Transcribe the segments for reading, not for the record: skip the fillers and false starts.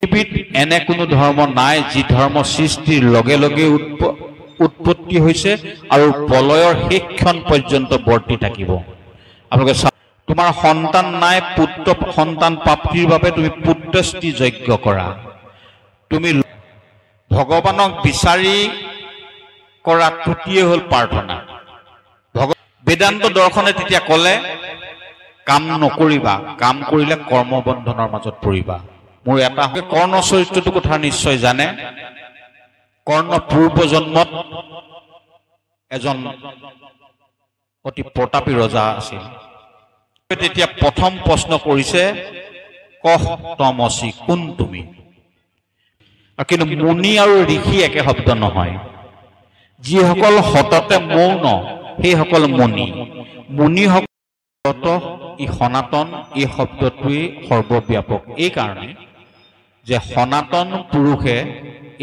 পৃথিৱীত এনে কোনো ধৰ্ম নাই যি ধৰ্ম সৃষ্টিৰ লগে লগে উৎপত্তি হৈছে আৰু প্ৰলয়ৰ শেষ ক্ষণ পৰ্যন্ত বৰ্তি থাকিব। আপোনালোকে তোমাৰ সন্তান নাই, পুত্ৰ সন্তান প্ৰাপ্তিৰ বাবে তুমি পুত্ৰস্ত্ৰী যজ্ঞ কৰা। তুমি ভগৱানক বিচাৰি কৰা ত্ৰুটিয়ে হ'ল প্ৰাৰ্থনা। বেদান্ত দৰ্শনে তেতিয়া ক'লে কাম নকৰিবা, কাম কৰিলে কৰ্মবন্ধনৰ মাজত পৰিবা। মোৰ এটা কৰ্ণ চৰিত্ৰটো কথা নিশ্চয় জানে। কৰ্ণ পূৰ্ব জন্মত এজন অতি প্ৰতাপী ৰজা আছিল। তেতিয়া প্ৰথম প্ৰশ্ন কৰিছে কহ তমসি, কোন তুমি? কিন্তু মুনি আৰু ঋষি একে শব্দ নহয়। যিসকল সততে মৌন সেইসকল মুনি। মুনিসকল ই সনাতন, এই শব্দটোৱেই সৰ্বব্যাপক। এই কাৰণে যে সনাতন পুৰুষে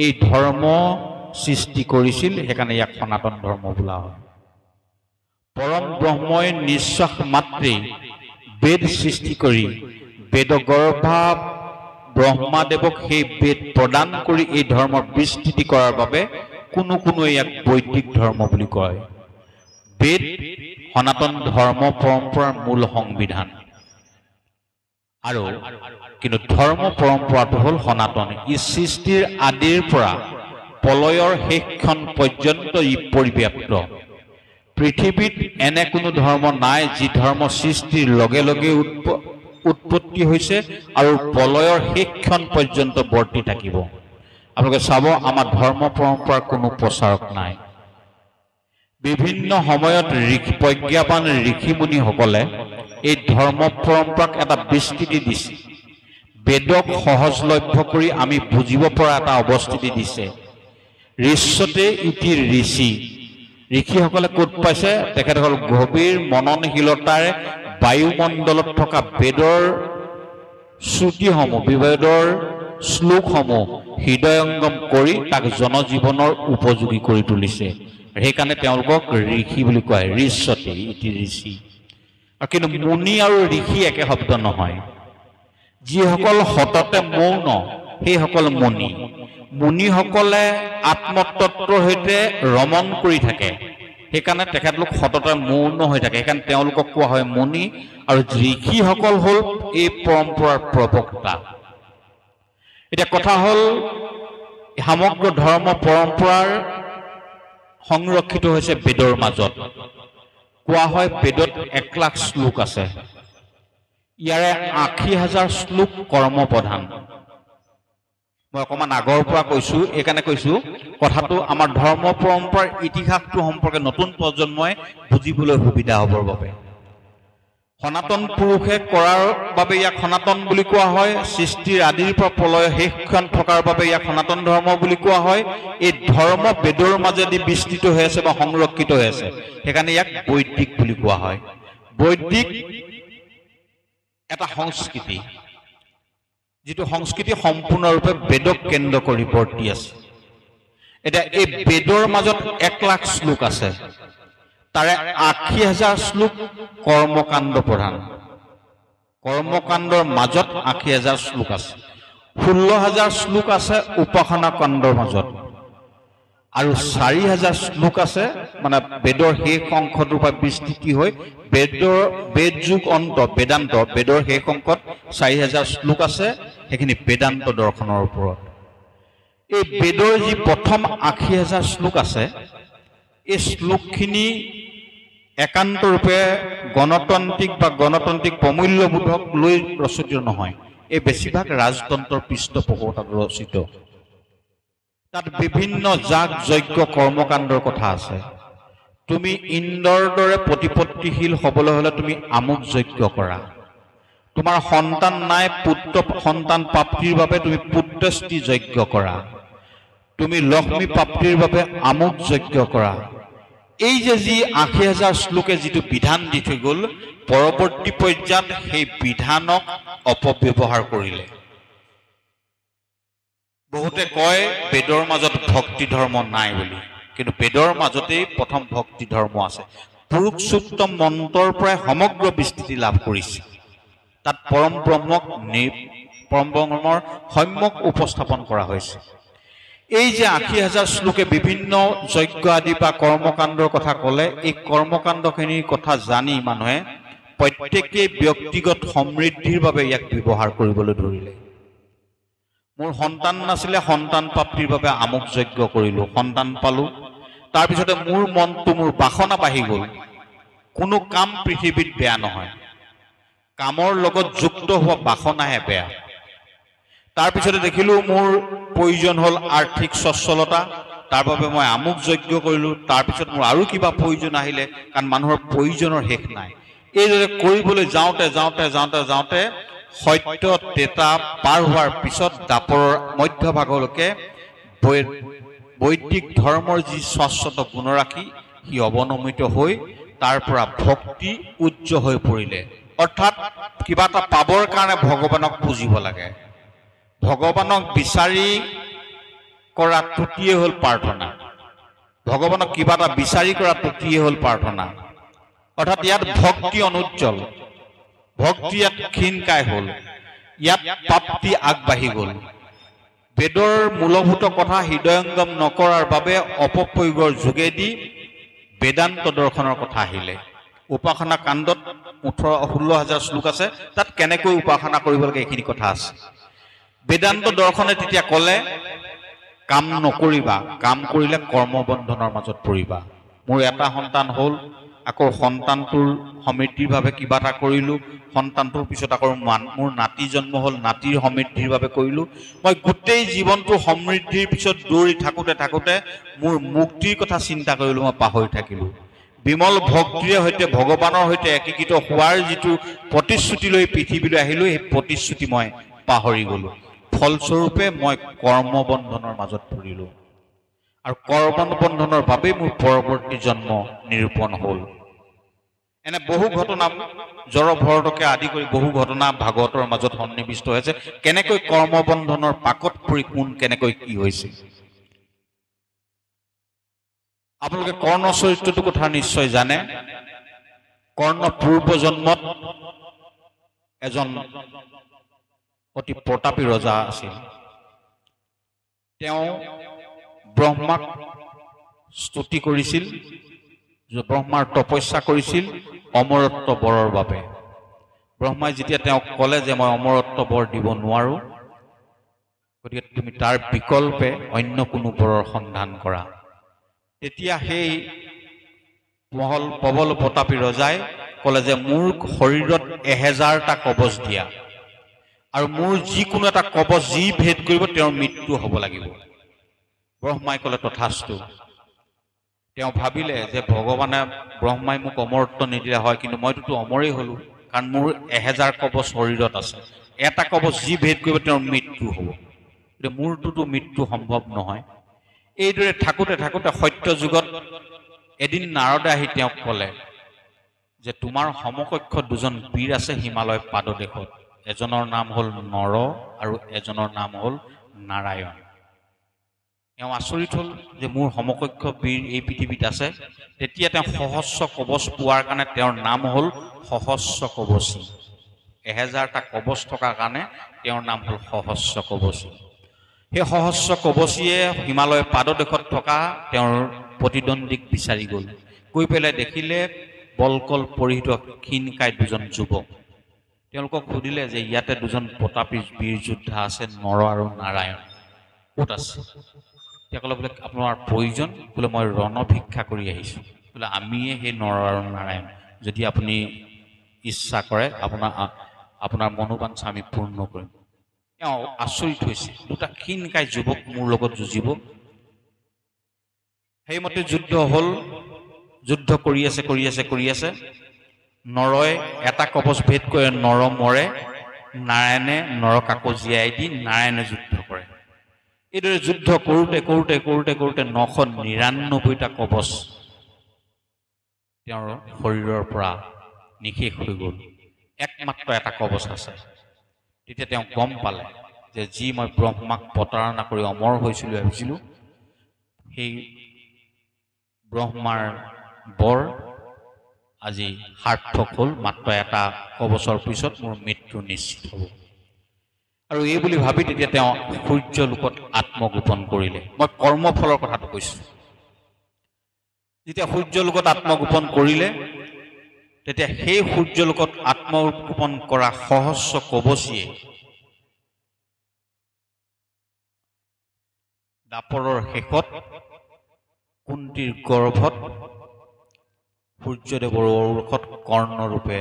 এই ধৰ্ম সৃষ্টি কৰিছিল, সেইকাৰণে ইয়াক সনাতন ধৰ্ম বোলা হয়। পৰম ব্ৰহ্মই নিশ্বাস মাত্ৰেই বেদ সৃষ্টি কৰি বেদগৰ্ভা ব্ৰহ্মাদেৱক সেই বেদ প্ৰদান কৰি এই ধৰ্মৰ বিস্তৃতি কৰাৰ বাবে কোনো ইয়াক বৈদিক ধৰ্ম বুলি কয়। বেদ সনাতন ধৰ্ম পৰম্পৰাৰ মূল সংবিধান, আৰু কিন্তু ধৰ্ম পৰম্পৰাটো হ'ল সনাতন। ই সৃষ্টিৰ আদিৰ পৰা প্ৰলয়ৰ শেষ ক্ষণ পৰ্যন্ত ই পৰিব্যাপ্ত। পৃথিৱীত এনে কোনো ধৰ্ম নাই যি ধৰ্ম সৃষ্টিৰ লগে লগে উৎপত্তি হৈছে আৰু প্ৰলয়ৰ শেষ ক্ষণ পৰ্যন্ত বৰ্তি থাকিব। আপোনালোকে চাব, আমাৰ ধৰ্ম পৰম্পৰাৰ কোনো প্ৰচাৰক নাই। বিভিন্ন সময়ত প্ৰজ্ঞাবান ঋষি মুনিসকলে এই ধৰ্ম পৰম্পৰাক এটা বিস্তৃতি দিছে। বেদক সহজলভ্য কৰি আমি বুজিব পৰা এটা অৱস্থিতি দিছে। ঋষ্যতে ইতি ঋষি। ঋষিসকলে ক'ত পাইছে? তেখেতসকল গভীৰ মননশীলতাৰে বায়ুমণ্ডলত থকা বেদৰ শ্ৰুতিসমূহ, বেদৰ শ্লোকসমূহ হৃদয়ংগম কৰি তাক জনজীৱনৰ উপযোগী কৰি তুলিছে। সেইকাৰণে তেওঁলোকক ঋষি বুলি কোৱা হয়। ঋষ্যতে ইতি ঋষি। কিন্তু মুনি আৰু ঋষি একে শব্দ নহয়। যিসকল সততে মৌন সেইসকল মুনি। মুনিসকলে আত্মতত্বৰ সৈতে ৰমণ কৰি থাকে, সেইকাৰণে তেখেতলোক সততে মৌন হৈ থাকে, সেইকাৰণে তেওঁলোকক কোৱা হয় মুনি। আৰু ঋষিসকল হ'ল এই পৰম্পৰাৰ প্ৰবক্তা। এতিয়া কথা হ'ল, সমগ্ৰ ধৰ্ম পৰম্পৰাৰ সংৰক্ষিত হৈছে বেদৰ মাজত। কোৱা হয় বেদত 1,00,000 শ্লোক আছে। ইয়াৰে 80,000 শ্লোক কৰ্মপ্ৰধান। মই অকণমান আগৰ পৰা কৈছো, এইকাৰণে কৈছো কথাটো আমাৰ ধৰ্ম পৰম্পৰাৰ ইতিহাসটো সম্পৰ্কে নতুন প্ৰজন্মই বুজিবলৈ সুবিধা হ'বৰ বাবে। সনাতন পুৰুষে কৰাৰ বাবে ইয়াক সনাতন বুলি কোৱা হয়। সৃষ্টিৰ আদিৰ পৰা প্ৰলয় শেষ ক্ষণ থকাৰ বাবে ইয়াক সনাতন ধৰ্ম বুলি কোৱা হয়। এই ধৰ্ম বেদৰ মাজেদি বিস্তৃত হৈ আছে বা সংৰক্ষিত হৈ আছে, সেইকাৰণে ইয়াক বৈদিক বুলি কোৱা হয়। বৈদিক এটা সংস্কৃতি, যিটো সংস্কৃতি সম্পূৰ্ণৰূপে বেদক কেন্দ্ৰ কৰি বৰ্তি আছে। এতিয়া এই বেদৰ মাজত 1,00,000 শ্লোক আছে। তাৰে 80,000 শ্লোক কৰ্মকাণ্ড প্ৰধান। কৰ্মকাণ্ডৰ মাজত 80,000 শ্লোক আছে। 16,000 শ্লোক আছে উপাসনা কাণ্ডৰ মাজত, আৰু 4,000 শ্লোক আছে মানে বেদৰ শেষ অংশটোৰ পৰা বিস্তৃতি হৈ বেদ যুগ অন্ত বেদান্ত, বেদৰ শেষ অংশত 4,000 শ্লোক আছে। সেইখিনি বেদান্ত দৰ্শনৰ ওপৰত। এই বেদৰ যি প্ৰথম 80,000 শ্লোক আছে, এই শ্লোকখিনি একান্তৰূপে গণতান্ত্ৰিক বা গণতান্ত্ৰিক প্ৰমূল্যবোধক লৈ ৰচিত নহয়। এই বেছিভাগ ৰাজতন্ত্ৰৰ পৃষ্ঠপোষকতাত ৰচিত। তাত বিভিন্ন যাগ যজ্ঞ কৰ্মকাণ্ডৰ কথা আছে। তুমি ইন্দ্ৰৰ দৰে প্ৰতিপত্তিশীল হ'বলৈ হ'লে তুমি আমুক যজ্ঞ কৰা। তোমাৰ সন্তান নাই, পুত্ৰ সন্তান প্ৰাপ্তিৰ বাবে তুমি পুত্ৰস্ত্ৰী যজ্ঞ কৰা। তুমি লক্ষ্মী প্ৰাপ্তিৰ বাবে আমুক যজ্ঞ কৰা। এই যে যি 80,000 শ্লোকে যিটো বিধান দি থৈ গ'ল, পৰৱৰ্তী পৰ্যায়ত সেই বিধানক অপব্যৱহাৰ কৰিলে। বহুতে কয় বেদৰ মাজত ভক্তি ধৰ্ম নাই বুলি, কিন্তু বেদৰ মাজতেই প্ৰথম ভক্তি ধৰ্ম আছে। পুৰুষ সূক্ত মন্ত্ৰৰ পৰাই সমগ্ৰ বিস্তৃতি লাভ কৰিছে। তাত পৰম ব্ৰহ্মক পৰম ব্ৰহ্মৰ সম্যক উপস্থাপন কৰা হৈছে। এই যে ৮০,০০০ শ্লোকে বিভিন্ন যজ্ঞ আদি বা কৰ্মকাণ্ডৰ কথা ক'লে, এই কৰ্মকাণ্ডখিনিৰ কথা জানি মানুহে প্ৰত্যেকেই ব্যক্তিগত সমৃদ্ধিৰ বাবে ইয়াক ব্যৱহাৰ কৰিবলৈ ধৰিলে। মোৰ সন্তান নাছিলে, সন্তান প্ৰাপ্তিৰ বাবে আমুক যজ্ঞ কৰিলোঁ, সন্তান পালোঁ। তাৰপিছতে মোৰ মনটো, মোৰ বাসনা বাঢ়ি গ'ল। কোনো কাম পৃথিৱীত বেয়া নহয়, কামৰ লগত যুক্ত হোৱা বাসনাহে বেয়া। তাৰপিছতে দেখিলোঁ মোৰ প্ৰয়োজন হ'ল আৰ্থিক সচ্ছলতা, তাৰ বাবে মই আমুক যজ্ঞ কৰিলোঁ। তাৰপিছত মোৰ আৰু কিবা প্ৰয়োজন আহিলে, কাৰণ মানুহৰ প্ৰয়োজনৰ শেষ নাই। এইদৰে কৰিবলৈ যাওঁতে যাওঁতে যাওঁতে যাওঁতে সত্য ত্ৰেতা পাৰ হোৱাৰ পিছত দ্বাপৰৰ মধ্যভাগলৈকে বৈদিক ধৰ্মৰ যি শাশ্বত গুণৰাশি, সি অৱনমিত হৈ তাৰ পৰা ভক্তি উচ্চ হৈ পৰিলে। অৰ্থাৎ কিবা এটা পাবৰ কাৰণে ভগৱানক পুজিব লাগে। ভগৱানক বিচাৰি কৰা ত্ৰুটিয়ে হ'ল প্ৰাৰ্থনা। ভগৱানক কিবা এটা বিচাৰি কৰা ত্ৰুটিয়ে হ'ল প্ৰাৰ্থনা। অৰ্থাৎ ইয়াত ভক্তি অনুজ্জ্বল, ভক্তি ইয়াত ক্ষীণকায় হ'ল, ইয়াত প্ৰাপ্তি আগবাঢ়ি গ'ল। বেদৰ মূলভূত কথা হৃদয়ংগম নকৰাৰ বাবে অপপ্ৰয়োগৰ যোগেদি বেদান্ত দৰ্শনৰ কথা আহিলে। উপাসনা কাণ্ডত ১৬,০০০ শ্লোক আছে, তাত কেনেকৈ উপাসনা কৰিব লাগে এইখিনি কথা আছে। বেদান্ত দৰ্শনে তেতিয়া ক'লে, কাম নকৰিবা, কাম কৰিলে কৰ্মবন্ধনৰ মাজত পৰিবা। মোৰ এটা সন্তান হ'ল, আকৌ সন্তানটোৰ সমৃদ্ধিৰ বাবে কিবা এটা কৰিলোঁ, সন্তানটোৰ পিছত আকৌ মোৰ নাতি জন্ম হ'ল, নাতিৰ সমৃদ্ধিৰ বাবে কৰিলোঁ। মই গোটেই জীৱনটোৰ সমৃদ্ধিৰ পিছত দৌৰি থাকোঁতে থাকোঁতে মোৰ মুক্তিৰ কথা চিন্তা কৰিলোঁ, মই পাহৰি থাকিলোঁ। বিমল ভক্তিৰে সৈতে ভগৱানৰ সৈতে একীকৃত হোৱাৰ যিটো প্ৰতিশ্ৰুতি লৈ পৃথিৱীলৈ আহিলোঁ, সেই প্ৰতিশ্ৰুতি মই পাহৰি গ'লোঁ। ফলস্বৰূপে মই কৰ্মবন্ধনৰ মাজত পৰিলোঁ, আৰু কৰ্মবন্ধনৰ বাবেই মোৰ পৰৱৰ্তী জন্ম নিৰূপণ হ'ল। এনে বহু ঘটনা, জড়ভৰতকে আদি কৰি বহু ঘটনা ভাগৱতৰ মাজত সন্নিৱিষ্ট হৈছে, কেনেকৈ কৰ্মবন্ধনৰ পাকত পৰি কোন কেনেকৈ কি হৈছে। আপোনালোকে কৰ্ণ চৰিত্ৰটোৰ কথা নিশ্চয় জানে। কৰ্ণ পূৰ্ব জন্মত এজন অতি প্ৰতাপী ৰজা আছিল। তেওঁ ব্ৰহ্মাক স্তুতি কৰিছিল, ব্ৰহ্মাৰ তপস্যা কৰিছিল অমৰত্ব বৰৰ বাবে। ব্ৰহ্মাই যেতিয়া তেওঁক ক'লে যে মই অমৰত্ব বৰ দিব নোৱাৰোঁ, গতিকে তুমি তাৰ বিকল্পে অন্য কোনো বৰৰ সন্ধান কৰা। তেতিয়া সেই প্ৰবল প্ৰতাপী ৰজাই ক'লে যে মোৰ শৰীৰত ১০০০টা কবচ দিয়া, আৰু মোৰ যিকোনো এটা কবচ যি ভেদ কৰিব তেওঁৰ মৃত্যু হ'ব লাগিব। ব্ৰহ্মাই ক'লে তথাস্তু। তেওঁ ভাবিলে যে ভগৱানে, ব্ৰহ্মাই মোক অমৰত্ব নিদিলে হয়, কিন্তু মইতোতো অমৰেই হ'লোঁ, কাৰণ মোৰ ১০০০ কবচ শৰীৰত আছে। এটা কবচ যি ভেদ কৰিব তেওঁৰ মৃত্যু হ'ব, গতিকে মোৰটোতো মৃত্যু সম্ভৱ নহয়। এইদৰে থাকোঁতে থাকোঁতে সত্য যুগত এদিন নাৰদে আহি তেওঁক ক'লে যে তোমাৰ সমকক্ষ দুজন বীৰ আছে হিমালয় পাদদেশত, এজনৰ নাম হ'ল নৰ আৰু এজনৰ নাম হ'ল নাৰায়ণ। তেওঁ আচৰিত হ'ল যে মোৰ সমকক্ষ বীৰ এই পৃথিৱীত আছে। তেতিয়া তেওঁ সহস্ৰ কবচ পোৱাৰ কাৰণে তেওঁৰ নাম হ'ল সহস্ৰ কবচী। ১০০০টা কবচ থকাৰ কাৰণে তেওঁৰ নাম হ'ল সহস্ৰ কবচী। সেই সহস্ৰ কবচীয়ে হিমালয় পাদদেশত থকা তেওঁৰ প্ৰতিদ্বন্দ্বীক বিচাৰি গ'ল। গৈ পেলাই দেখিলে বলকল পৰিহিত ক্ষীণকায় দুজন যুৱক। তেওঁলোকক সুধিলে যে ইয়াতে দুজন প্ৰতাপী বীৰ যোদ্ধা আছে, নৰ আৰু নাৰায়ণ, ক'ত আছে? তেতিয়া ক'লে বোলে আপোনাৰ প্ৰয়োজন? বোলে মই ৰণভিক্ষা কৰি আহিছোঁ। বোলে আমিয়ে সেই নৰ আৰু নাৰায়ণ, যদি আপুনি ইচ্ছা কৰে আপোনাৰ মনোবাঞ্ছা আমি পূৰ্ণ কৰিম। তেওঁ আচৰিত হৈছে, দুটা ক্ষীণকায় যুৱক মোৰ লগত যুঁজিব। সেইমতে যুদ্ধ হ'ল, যুদ্ধ কৰি আছে। নৰই এটা কবচ ভেদ কৰে, নৰ মৰে। নাৰায়ণে নৰক আকৌ জীয়াই দি নাৰায়ণে যুদ্ধ কৰে। এইদৰে যুদ্ধ কৰোঁতে ৯৯৯টা কবচ তেওঁৰ শৰীৰৰ পৰা নিশেষ হৈ গ'ল। একমাত্ৰ এটা কবচ আছে। তেতিয়া তেওঁ গম পালে যে যি মই ব্ৰহ্মাক প্ৰতাৰণা কৰি অমৰ হৈছিলোঁ ভাবিছিলোঁ, সেই ব্ৰহ্মাৰ বৰ আজি সাৰ্থক হ'ল। মাত্ৰ এটা কবচৰ পিছত মোৰ মৃত্যু নিশ্চিত হ'ব। আৰু এই বুলি ভাবি তেতিয়া তেওঁ সূৰ্য লোকত আত্মগোপন কৰিলে। মই কৰ্মফলৰ কথাটো কৈছোঁ। যেতিয়া সূৰ্য লোকত আত্মগোপন কৰিলে, তেতিয়া সেই সূৰ্য লোকত আত্মগোপন কৰা সহস্ৰ কবচীয়ে দাপৰৰ শেষত কুন্তীৰ গৰ্ভত সূৰ্যদেৱৰ ঔৰসত কৰ্ণৰূপে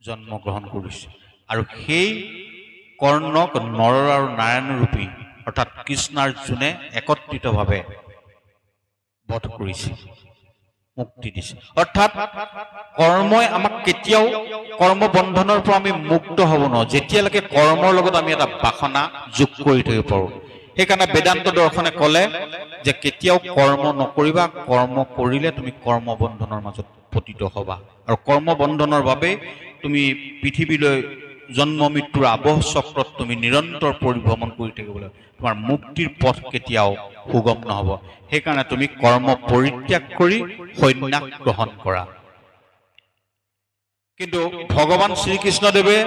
জন্মগ্ৰহণ কৰিছে। আৰু সেই কৰ্ণক নৰ আৰু নাৰায়ণ ৰূপী অৰ্থাৎ কৃষ্ণাৰ্জুনে একত্ৰিতভাৱে বধ কৰিছে, মুক্তি দিছে। অৰ্থাৎ কৰ্মই আমাক কেতিয়াও কৰ্মবন্ধনৰ পৰা আমি মুক্ত হ'ব নোৱাৰোঁ, যেতিয়ালৈকে কৰ্মৰ লগত আমি এটা বাসনা যোগ কৰি থাকিব পাৰোঁ। সেইকাৰণে বেদান্ত দৰ্শনে ক'লে যে কেতিয়াও কৰ্ম নকৰিবা, কৰ্ম কৰিলে তুমি কৰ্মবন্ধনৰ মাজত পতিত হ'বা। আৰু কৰ্মবন্ধনৰ বাবে তুমি পৃথিৱীলৈ জন্ম মৃত্যুৰ আৱহ চক্ৰত তুমি নিৰন্তৰ পৰিভ্ৰমণ কৰি থাকিবলৈ, তোমাৰ মুক্তিৰ পথ কেতিয়াও সুগম নহ'ব। সেইকাৰণে তুমি কৰ্ম পৰিত্যাগ কৰি সন্ন্যাস গ্ৰহণ কৰা। কিন্তু ভগৱান শ্ৰীকৃষ্ণদেৱে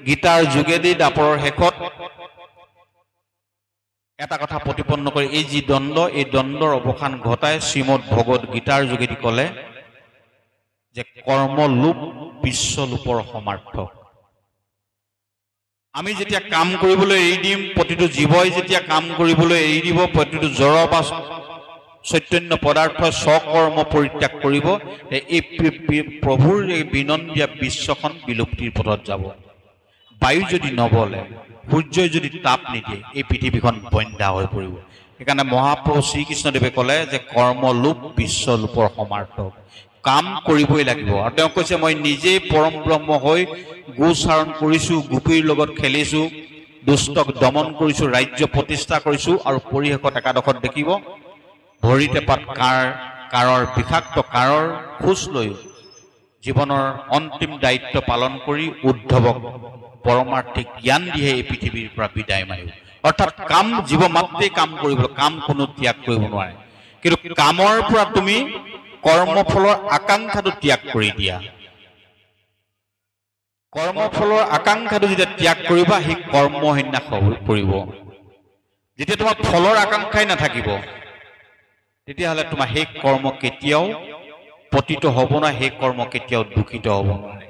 গীতাৰ যোগেদি দাপৰৰ শেষত এটা কথা প্ৰতিপন্ন কৰি এই যি দ্বন্দ্ব, এই দ্বন্দ্বৰ অৱসান ঘটাই শ্ৰীমদ ভগৱত গীতাৰ যোগেদি ক'লে যে কৰ্মলোপ বিশ্বলোপৰ সমাৰ্থক। আমি যেতিয়া কাম কৰিবলৈ এৰি দিম, প্ৰতিটো জীৱই যেতিয়া কাম কৰিবলৈ এৰি দিব, প্ৰতিটো জড় বা চৈতন্য পদাৰ্থই স্বকৰ্ম পৰিত্যাগ কৰিব, এই প্ৰভুৰ এই বিনন্দীয়া বিশ্বখন বিলুপ্তিৰ পথত যাব। বায়ু যদি নবলে, সূৰ্যই যদি তাপ নিদিয়ে, এই পৃথিৱীখন বন্ধ্যা হৈ পৰিব। সেইকাৰণে মহাপ্ৰভু শ্ৰীকৃষ্ণদেৱে ক'লে যে কৰ্মলোপ বিশ্বলোপৰ সমাৰ্থক। কাম কৰিবই লাগিব। আৰু তেওঁ কৈছে মই নিজেই পৰম ব্ৰহ্ম হৈ গোচাৰণ কৰিছোঁ, গোপীৰ লগত খেলিছোঁ, দুষ্টক দমন কৰিছোঁ, ৰাজ্য প্ৰতিষ্ঠা কৰিছোঁ, আৰু পৰিশেষত একাদশত দেখিব ভৰিতে পাত কাঁড়ৰ বিষাক্ত কাঁড়ৰ খোজ লৈ জীৱনৰ অন্তিম দায়িত্ব পালন কৰি উদ্ধৱক পৰমাৰ্থিক জ্ঞান দিহে এই পৃথিৱীৰ পৰা বিদায় মাৰিব। অৰ্থাৎ কাম জীৱ মাত্ৰেই কাম কৰিব, কাম কোনো ত্যাগ কৰিব নোৱাৰে। কিন্তু কামৰ পৰা তুমি কৰ্মফলৰ আকাংক্ষাটো ত্যাগ কৰি দিয়া। কৰ্মফলৰ আকাংক্ষাটো যেতিয়া ত্যাগ কৰিবা, সেই কৰ্মসন্ন্যাস কৰিব। যেতিয়া তোমাৰ ফলৰ আকাংক্ষাই নাথাকিব, তেতিয়াহ'লে তোমাৰ সেই কৰ্ম কেতিয়াও পতিত হ'ব নোৱাৰে, সেই কৰ্ম কেতিয়াও দূষিত হ'ব নোৱাৰে।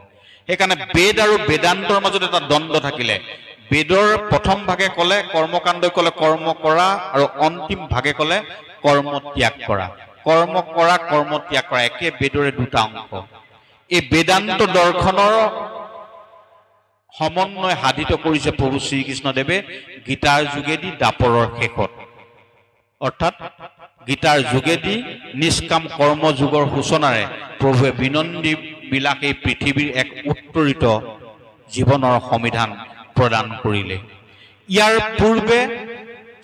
সেইকাৰণে বেদ আৰু বেদান্তৰ মাজত এটা দ্বন্দ্ব থাকিলে, বেদৰ প্ৰথম ভাগে ক'লে কৰ্মকাণ্ডই ক'লে কৰ্ম কৰা, আৰু অন্তিম ভাগে ক'লে কৰ্ম ত্যাগ কৰা। কৰ্ম কৰা, কৰ্ম ত্যাগ কৰা, একে বেদৰে দুটা অংশ। এই বেদান্ত দৰ্শনৰ সমন্বয় সাধিত কৰিছে প্ৰভু শ্ৰীকৃষ্ণদেৱে গীতাৰ যোগেদি দাপৰৰ শেষত। অৰ্থাৎ গীতাৰ যোগেদি নিষ্কাম কৰ্মযোগৰ সূচনাৰে প্ৰভুৱে বিনন্দী বিলাস এই পৃথিৱীৰ এক উত্তৰিত জীৱনৰ সংবিধান প্ৰদান কৰিলে। ইয়াৰ পূৰ্বে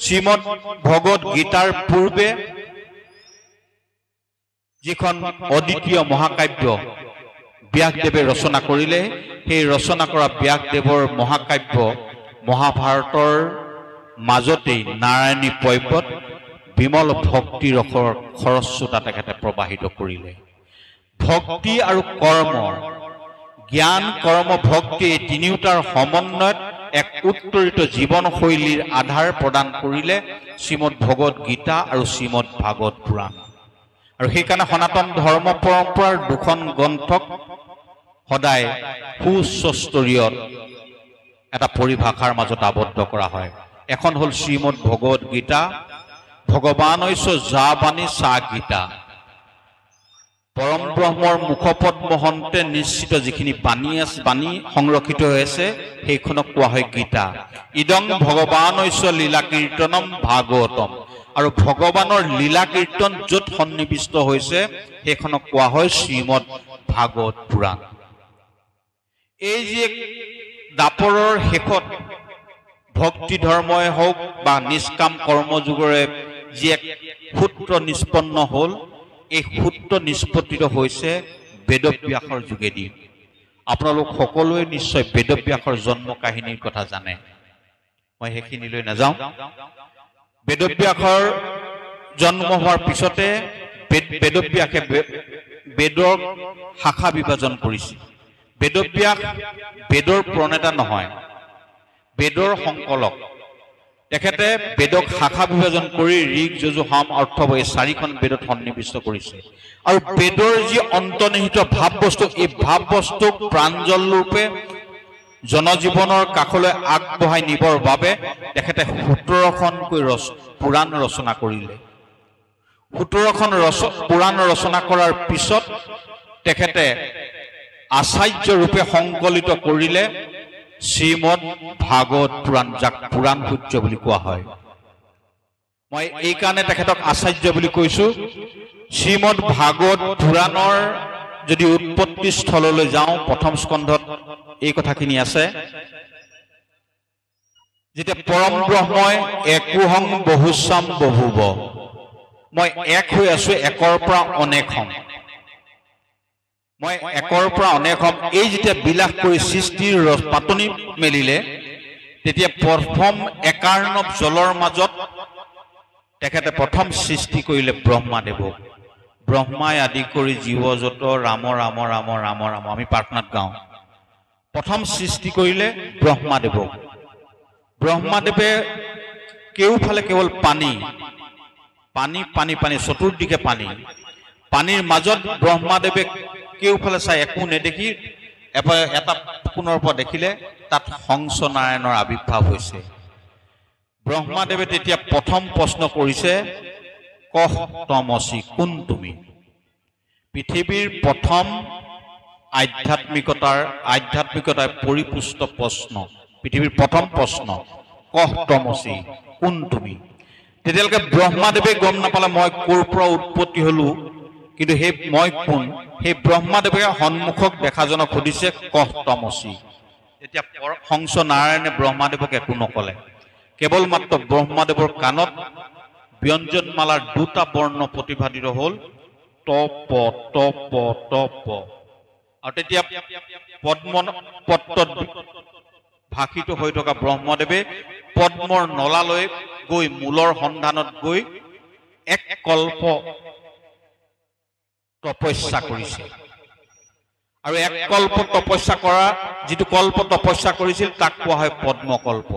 শ্ৰীমদ ভগৱত গীতাৰ পূৰ্বে যিখন অদ্বিতীয় মহাকাব্য ব্যাসদেৱে ৰচনা কৰিলে, সেই ৰচনা কৰা ব্যাসদেৱৰ মহাকাব্য মহাভাৰতৰ মাজতেই নাৰায়ণী পৰ্বত বিমল ভক্তি ৰসৰ খৰস্ৰোতা তেখেতে প্ৰবাহিত কৰিলে। ভক্তি আৰু কৰ্ম, জ্ঞান কৰ্ম ভক্তি, এই তিনিওটাৰ সমন্বয়ত এক উত্তৰিত জীৱনশৈলীৰ আধাৰ প্ৰদান কৰিলে শ্ৰীমদ ভগৱত গীতা আৰু শ্ৰীমদ ভাগৱত পুৰাণ। আৰু সেইকাৰণে সনাতন ধৰ্ম পৰম্পৰাৰ দুখন গ্ৰন্থক সদায় সুস্বস্তৰীয় এটা পৰিভাষাৰ মাজত আবদ্ধ কৰা হয়। এখন হ'ল শ্ৰীমদ ভগৱত গীতা, ভগৱানৈশ্য যা বাণী চা গীতা। পৰম ব্ৰহ্মৰ মুখপদ্ম হন্তে নিশ্চিত যিখিনি বাণী সংৰক্ষিত হৈ আছে, সেইখনক কোৱা হয় গীতা। ইদং ভগৱানৈশ্য লীলা কীৰ্তনম ভাগৱতম। আৰু ভগৱানৰ লীলা কীৰ্তন য'ত সন্নিৱিষ্ট হৈছে, সেইখনক কোৱা হয় শ্ৰীমদ ভাগৱত পুৰাণ। এই যে দাপৰৰ শেষত ভক্তি ধৰ্মই হওক বা নিষ্কাম কৰ্মযোগৰে যি এক সূত্ৰ নিষ্পন্ন হ'ল, এই সূত্ৰ নিষ্পত্তিত হৈছে বেদব্যাসৰ যোগেদি। আপোনালোক সকলোৱে নিশ্চয় বেদব্যাসৰ জন্ম কাহিনীৰ কথা জানে, মই সেইখিনিলৈ নাযাওঁ। বেদব্যাসৰ জন্ম হোৱাৰ পিছতে বেদব্যাসে বেদৰ শাখা বিভাজন কৰিছিল। বেদব্যাস বেদৰ প্ৰণেতা নহয়, বেদৰ সংকলক। তেখেতে বেদক শাখা বিভাজন কৰি ঋক, যজু, সাম, অৰ্থৱ এই 4খন বেদত সন্নিৱিষ্ট কৰিছে। আৰু বেদৰ যি অন্তৰ্নিহিত ভাৱবস্তু, এই ভাৱবস্তুক প্ৰাঞ্জল ৰূপে জনজীৱনৰ কাষলৈ আগবঢ়াই নিবৰ বাবে তেখেতে 17খনকৈ পুৰাণ ৰচনা কৰিলে। 17খন পুৰাণ ৰচনা কৰাৰ পিছত তেখেতে আচাৰ্য ৰূপে সংকলিত কৰিলে শ্ৰীমদ ভাগৱত পুৰাণ, যাক পুৰাণ সূৰ্য বুলি কোৱা হয়। মই এই কাৰণে তেখেতক আচাৰ্য বুলি কৈছো। শ্ৰীমদ ভাগৱত পুৰাণৰ যদি উৎপত্তি স্থললৈ যাওঁ, প্ৰথম স্কন্ধত এই কথাখিনি আছে, যেতিয়া পৰম ব্ৰহ্মই একোহং বহুচাম বহুব, মই এক হৈ আছো, একৰ পৰা অনেক হম, মই একৰ পৰা অনেক হম। এই যেতিয়া বিলাস কৰি সৃষ্টিৰ পাতনি মেলিলে, তেতিয়া প্ৰথম একাৰ্ণৱ জলৰ মাজত তেখেতে প্ৰথম সৃষ্টি কৰিলে ব্ৰহ্মাদেৱক। ব্ৰহ্মাই আদি কৰি জীৱ যত ৰাম ৰাম ৰাম ৰাম ৰাম, আমি প্ৰাৰ্থনাত গাওঁ। প্ৰথম সৃষ্টি কৰিলে ব্ৰহ্মাদেৱক। ব্ৰহ্মাদেৱে কেওফালে কেৱল পানী পানী পানী পানী, চতুৰ্দিশে পানী, পানীৰ মাজত ব্ৰহ্মাদেৱে কেওফালে চাই একো নেদেখি এটা কোণৰ পৰা দেখিলে তাত হংস নাৰায়ণৰ আৱিৰ্ভাৱ হৈছে। ব্ৰহ্মাদেৱে তেতিয়া প্ৰথম প্ৰশ্ন কৰিছে, কহ তমসি, কোন তুমি? পৃথিৱীৰ প্ৰথম আধ্যাত্মিকতাৰ পৰিপুষ্ট প্ৰশ্ন, পৃথিৱীৰ প্ৰথম প্ৰশ্ন, কহ তমসি, কোন তুমি? তেতিয়ালৈকে ব্ৰহ্মাদেৱে গম নাপালে মই ক'ৰ পৰা উৎপত্তি হলো, কিন্তু সেই মই কোন, সেই ব্ৰহ্মাদেৱে সন্মুখক দেখাজনক সুধিছে, কহ তমসি। তেতিয়া হংস নাৰায়ণে ব্ৰহ্মাদেৱক একো নকলে, কেৱল মাত্ৰ ব্ৰহ্মাদেৱৰ কাণত ব্যঞ্জনমালাৰ 2টা বৰ্ণ প্ৰতিভাদিত হল, তপ তপ তপ। আৰু তেতিয়া পদ্মপত্ৰত ভাষিত হৈ থকা ব্ৰহ্মদেৱে পদ্মৰ নলালৈ গৈ মূলৰ সন্ধানত গৈ এক কল্প তপস্যা কৰিছে। আৰু এক কল্প তপস্যা কৰা, যিটো কল্প তপস্যা কৰিছিল তাক কোৱা হয় পদ্মকল্প।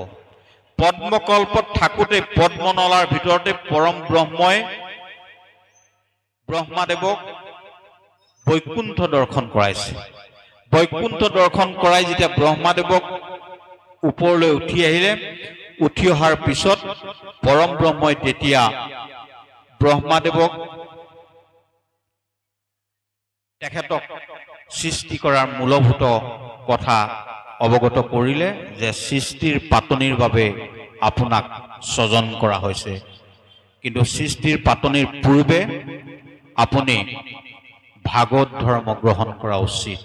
পদ্মকল্পত থাকোঁতে পদ্মনলাৰ ভিতৰতে পৰম ব্ৰহ্মই ব্ৰহ্মাদেৱক বৈকুণ্ঠ দৰ্শন কৰাইছে। বৈকুণ্ঠ দৰ্শন কৰাই যেতিয়া ব্ৰহ্মাদেৱক ওপৰলৈ উঠি আহিলে, উঠি অহাৰ পিছত পৰম ব্ৰহ্মই তেতিয়া ব্ৰহ্মাদেৱক তেখেতক সৃষ্টি কৰাৰ মূলভূত কথা অৱগত কৰিলে, যে সৃষ্টিৰ পাতনিৰ বাবে আপোনাক স্বজন কৰা হৈছে, কিন্তু সৃষ্টিৰ পাতনিৰ পূৰ্বে আপুনি ভাগৱত ধৰ্ম গ্ৰহণ কৰা উচিত।